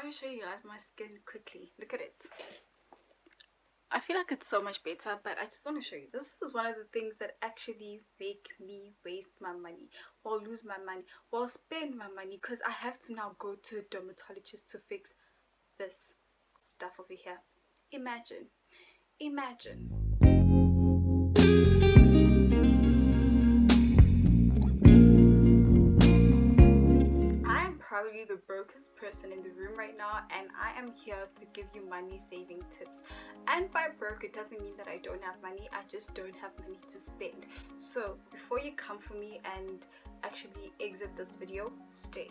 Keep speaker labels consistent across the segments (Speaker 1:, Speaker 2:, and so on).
Speaker 1: want to show you guys my skin quickly. Look at it. I feel like it's so much better, but I just want to show you. This is one of the things that actually make me waste my money, or lose my money, or spend my money, because I have to now go to a dermatologist to fix this stuff over here. Imagine. Probably the brokest person in the room right now, and I am here to give you money saving tips. And by broke, it doesn't mean that I don't have money, I just don't have money to spend. So before you come for me and actually exit this video, stay.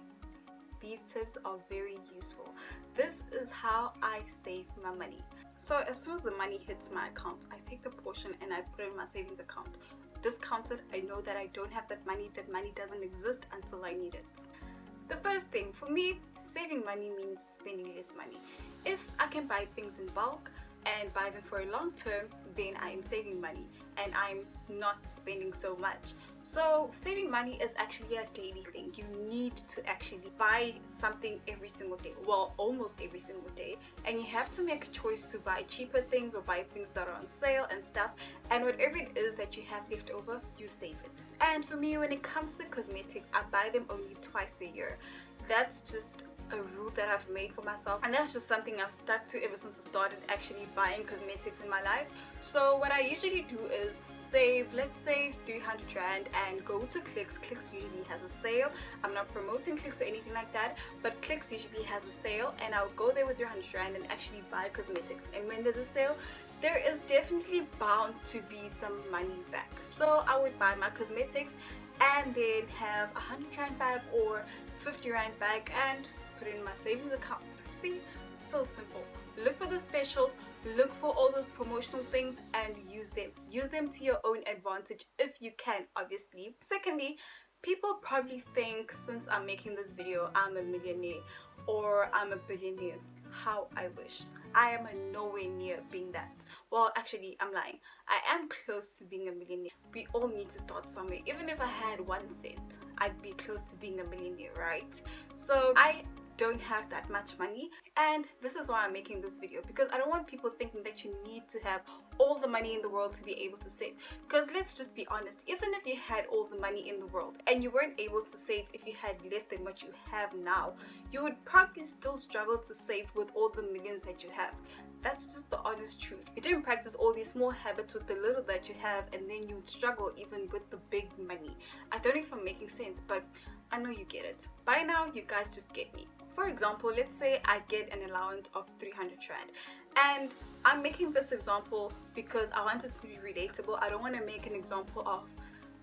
Speaker 1: These tips are very useful. This is how I save my money. So as soon as the money hits my account, I take the portion and I put it in my savings account. Discounted, I know that I don't have that money doesn't exist until I need it. The first thing for me, saving money means spending less money. If I can buy things in bulk and buy them for a long term, then I am saving money and I'm not spending so much. So saving money is actually a daily thing. You need to actually buy something every single day, well, almost every single day, and you have to make a choice to buy cheaper things or buy things that are on sale and stuff, and whatever it is that you have left over, you save it. And for me, when it comes to cosmetics, I buy them only twice a year. That's just a rule that I've made for myself, and that's just something I've stuck to ever since I started actually buying cosmetics in my life. So what I usually do is save, let's say 300 rand, and go to Clicks. Clicks usually has a sale. I'm not promoting Clicks or anything like that, but Clicks usually has a sale, and I'll go there with 300 rand and actually buy cosmetics. And when there's a sale, there is definitely bound to be some money back. So I would buy my cosmetics and then have 100 rand back or 50 rand back and put it in my savings account. See, so simple. Look for the specials, look for all those promotional things and use them to your own advantage if you can, obviously. Secondly, people probably think since I'm making this video I'm a millionaire or I'm a billionaire. How I wish. I am nowhere near being that. Well, actually, I'm lying. I am close to being a millionaire. We all need to start somewhere. Even if I had 1 cent, I'd be close to being a millionaire, right? So I don't have that much money, and this is why I'm making this video, because I don't want people thinking that you need to have all the money in the world to be able to save. Because let's just be honest, even if you had all the money in the world and you weren't able to save, if you had less than what you have now, you would probably still struggle to save with all the millions that you have. That's just the honest truth. You didn't practice all these small habits with the little that you have, and then you would struggle even with the big money. I don't know if I'm making sense, but I know you get it. By now, you guys just get me. For example, let's say I get an allowance of 300 rand, and I'm making this example because I want it to be relatable. I don't want to make an example of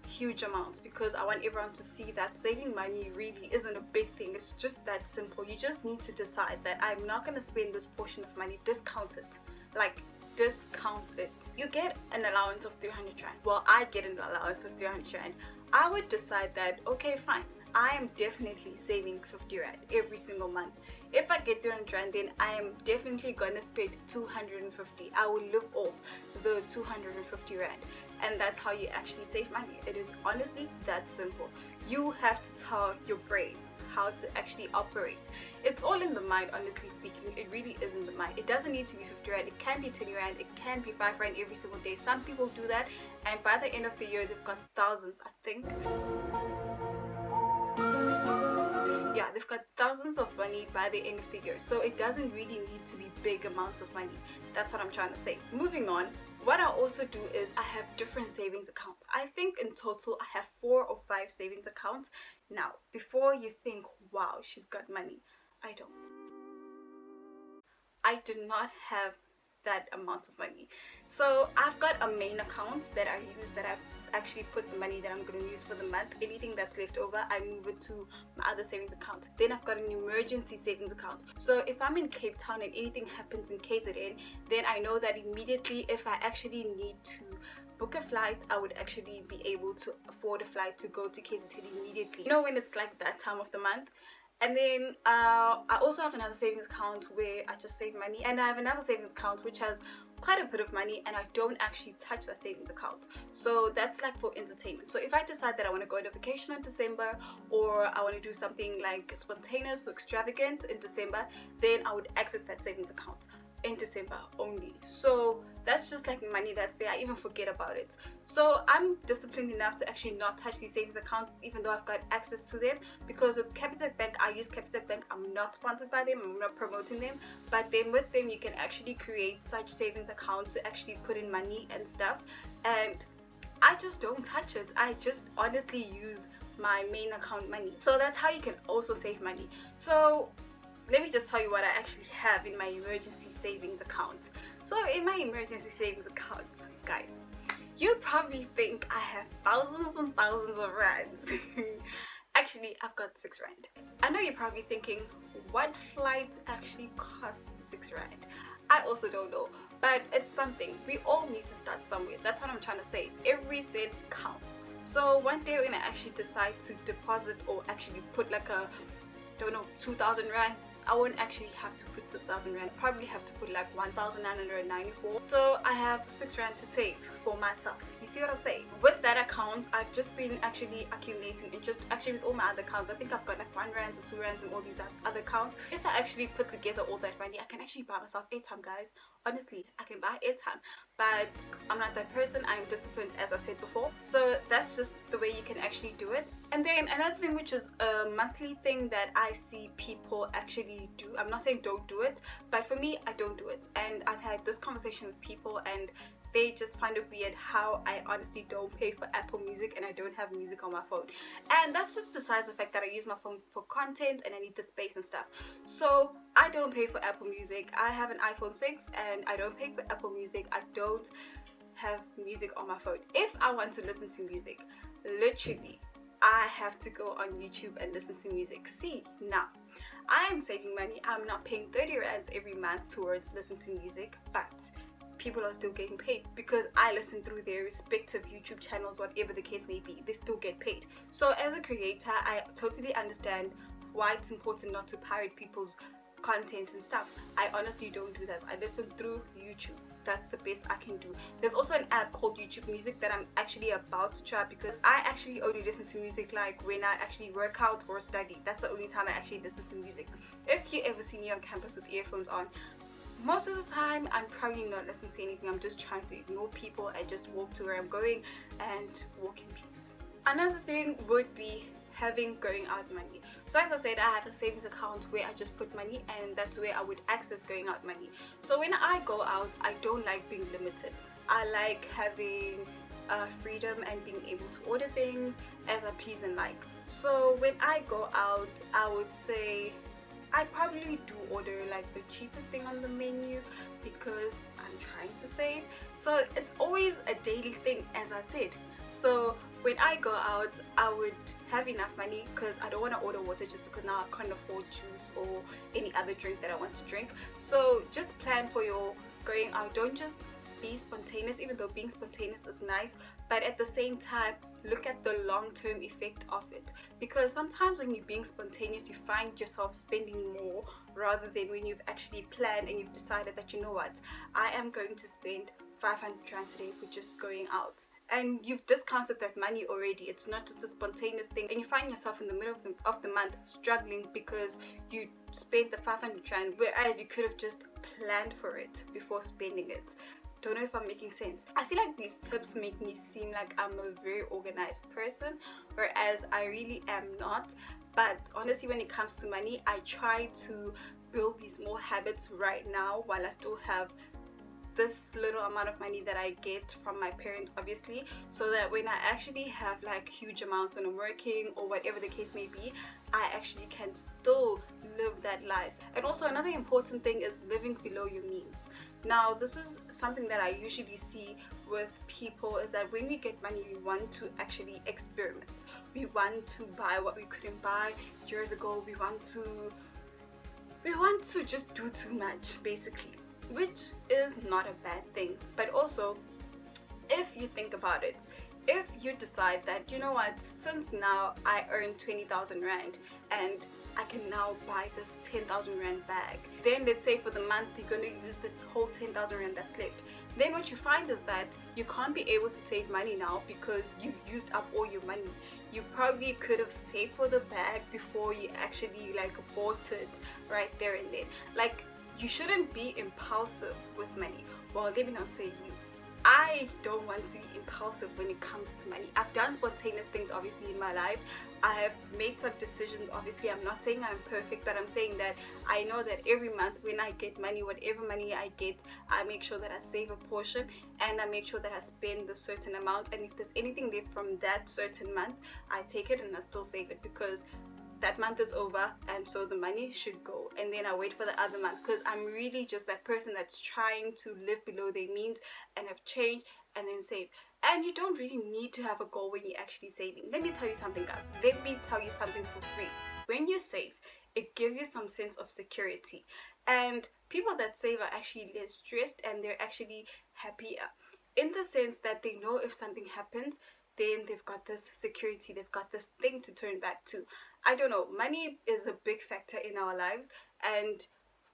Speaker 1: huge amounts, because I want everyone to see that saving money really isn't a big thing. It's just that simple. You just need to decide that I'm not going to spend this portion of money, discount it. Like, discount it. You get an allowance of 300 rand. Well, I get an allowance of 300 rand. I would decide that, okay, fine, I am definitely saving 50 rand every single month. If I get 300 rand, then I am definitely gonna spend 250. I will live off the 250 rand, and that's how you actually save money. It is honestly that simple. You have to tell your brain how to actually operate. It's all in the mind, honestly speaking. It really is in the mind. It doesn't need to be 50 rand. It can be 20 rand. It can be 5 rand every single day. Some people do that, and by the end of the year, they've got thousands, I think. Yeah, they've got thousands of money by the end of the year. So it doesn't really need to be big amounts of money. That's what I'm trying to say. Moving on, what I also do is I have different savings accounts. I think in total I have 4 or 5 savings accounts. Now, before you think, wow, she's got money, I don't. I do not have that amount of money. So I've got a main account that I use, that I've actually put the money that I'm going to use for the month. Anything that's left over, I move it to my other savings account. Then I've got an emergency savings account. So if I'm in Cape Town and anything happens in KZN, then I know that immediately if I actually need to book a flight, I would actually be able to afford a flight to go to KZN immediately. You know, when it's like that time of the month And then I also have another savings account where I just save money, and I have another savings account which has quite a bit of money, and I don't actually touch that savings account. So that's like for entertainment. So if I decide that I want to go on a vacation in December, or I want to do something like spontaneous or extravagant in December, then I would access that savings account in December only. So that's just like money that's there. I even forget about it. So I'm disciplined enough to actually not touch these savings accounts, even though I've got access to them, because with Capitec Bank, I use Capitec Bank. I'm not sponsored by them, I'm not promoting them, but then with them you can actually create such savings accounts to actually put in money and stuff, and I just don't touch it. I just honestly use my main account money. So that's how you can also save money. So let me just tell you what I actually have in my emergency savings account. So in my emergency savings account, guys, you probably think I have thousands and thousands of rands. Actually, I've got 6 rand. I know you're probably thinking, what flight actually costs 6 rand? I also don't know, but it's something. We all need to start somewhere. That's what I'm trying to say. Every cent counts. So one day when I actually decide to deposit or actually put like a, don't know, 2,000 rand, I won't actually have to put 2,000 rand. Probably have to put like 1,994. So I have 6 rand to save for myself. You see what I'm saying? With that account, I've just been actually accumulating interest. Actually, with all my other accounts, I think I've got like 1 rand or 2 rands in all these other accounts. If I actually put together all that money, I can actually buy myself airtime, guys. Honestly, I can buy airtime. But I'm not that person. I'm disciplined, as I said before. So that's just the way you can actually do it. And then another thing, which is a monthly thing that I see people actually do. I'm not saying don't do it, but for me, I don't do it. And I've had this conversation with people, and they just find it weird how I honestly don't pay for Apple Music and I don't have music on my phone. And that's just besides the fact that I use my phone for content and I need the space and stuff. So I don't pay for Apple Music. I have an iPhone 6 and I don't pay for Apple Music. I don't have music on my phone. If I want to listen to music, literally, I have to go on YouTube and listen to music. See, now, I am saving money. I'm not paying 30 rands every month towards listening to music, but people are still getting paid because I listen through their respective YouTube channels, whatever the case may be. They still get paid. So as a creator, I totally understand why it's important not to pirate people's content and stuff. I honestly don't do that. I listen through YouTube. That's the best I can do. There's also an app called YouTube Music that I'm actually about to try, because I actually only listen to music like when I actually work out or study. That's the only time I actually listen to music. If you ever see me on campus with earphones on, most of the time I'm probably not listening to anything. I'm just trying to ignore people and just walk to where I'm going and walk in peace. Another thing would be having going out money. So as I said, I have a savings account where I just put money, and that's where I would access going out money. So when I go out, I don't like being limited. I like having freedom and being able to order things as I please and like. So when I go out, I would say I probably do order like the cheapest thing on the menu because I'm trying to save. So it's always a daily thing, as I said. So when I go out, I would have enough money because I don't want to order water just because now I can't afford juice or any other drink that I want to drink. So just plan for your going out. Don't just be spontaneous, even though being spontaneous is nice, but at the same time, look at the long-term effect of it, because sometimes when you're being spontaneous, you find yourself spending more rather than when you've actually planned and you've decided that, you know what, I am going to spend 500 rand today for just going out, and you've discounted that money already. It's not just a spontaneous thing, and you find yourself in the middle of the month struggling because you spent the 500 rand, whereas you could have just planned for it before spending it. Don't know if I'm making sense. I feel like these tips make me seem like I'm a very organized person, whereas I really am not. But honestly, when it comes to money, I try to build these small habits right now while I still have this little amount of money that I get from my parents, obviously, so that when I actually have like huge amounts when I'm working or whatever the case may be, I actually can still live that life. And also another important thing is living below your means. Now, this is something that I usually see with people, is that when we get money, we want to actually experiment. We want to buy what we couldn't buy years ago. We want to just do too much, basically, which is not a bad thing. But also, if you think about it, if you decide that, you know what, since now I earn 20,000 rand and I can now buy this 10,000 rand bag, then let's say for the month you're going to use the whole 10,000 rand that's left, then what you find is that you can't be able to save money now because you've used up all your money. You probably could have saved for the bag before you actually like bought it right there and then. Like, you shouldn't be impulsive with money. Well, let me not say you. I don't want to be impulsive when it comes to money. I've done spontaneous things obviously in my life. I have made some decisions. Obviously, I'm not saying I'm perfect, but I'm saying that I know that every month when I get money, whatever money I get, I make sure that I save a portion and I make sure that I spend the certain amount. And if there's anything left from that certain month, I take it and I still save it, because that month is over and so the money should go, and then I wait for the other month, because I'm really just that person that's trying to live below their means and have changed and then save. And you don't really need to have a goal when you're actually saving. Let me tell you something, guys. Let me tell you something for free. When you save, it gives you some sense of security, and people that save are actually less stressed and they're actually happier, in the sense that they know if something happens, then they've got this security, they've got this thing to turn back to. I don't know, money is a big factor in our lives, and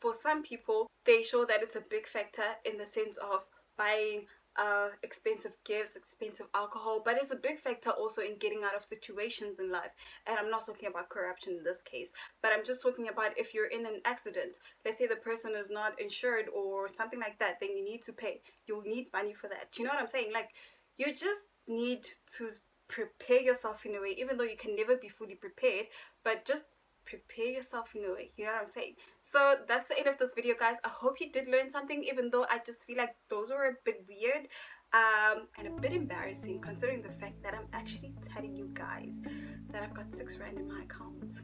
Speaker 1: for some people they show that it's a big factor in the sense of buying expensive gifts, expensive alcohol, but it's a big factor also in getting out of situations in life. And I'm not talking about corruption in this case, but I'm just talking about if you're in an accident, let's say the person is not insured or something like that, then you need to pay, you'll need money for that. You know what I'm saying? Like, you just need to prepare yourself in a way, even though you can never be fully prepared, but just prepare yourself in a way. You know what I'm saying? So that's the end of this video, guys. I hope you did learn something, even though I just feel like those were a bit weird and a bit embarrassing, considering the fact that I'm actually telling you guys that I've got 6 rand in my account.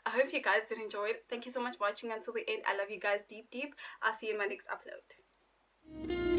Speaker 1: I hope you guys did enjoy it. Thank you so much for watching until the end. I love you guys deep. I'll see you in my next upload.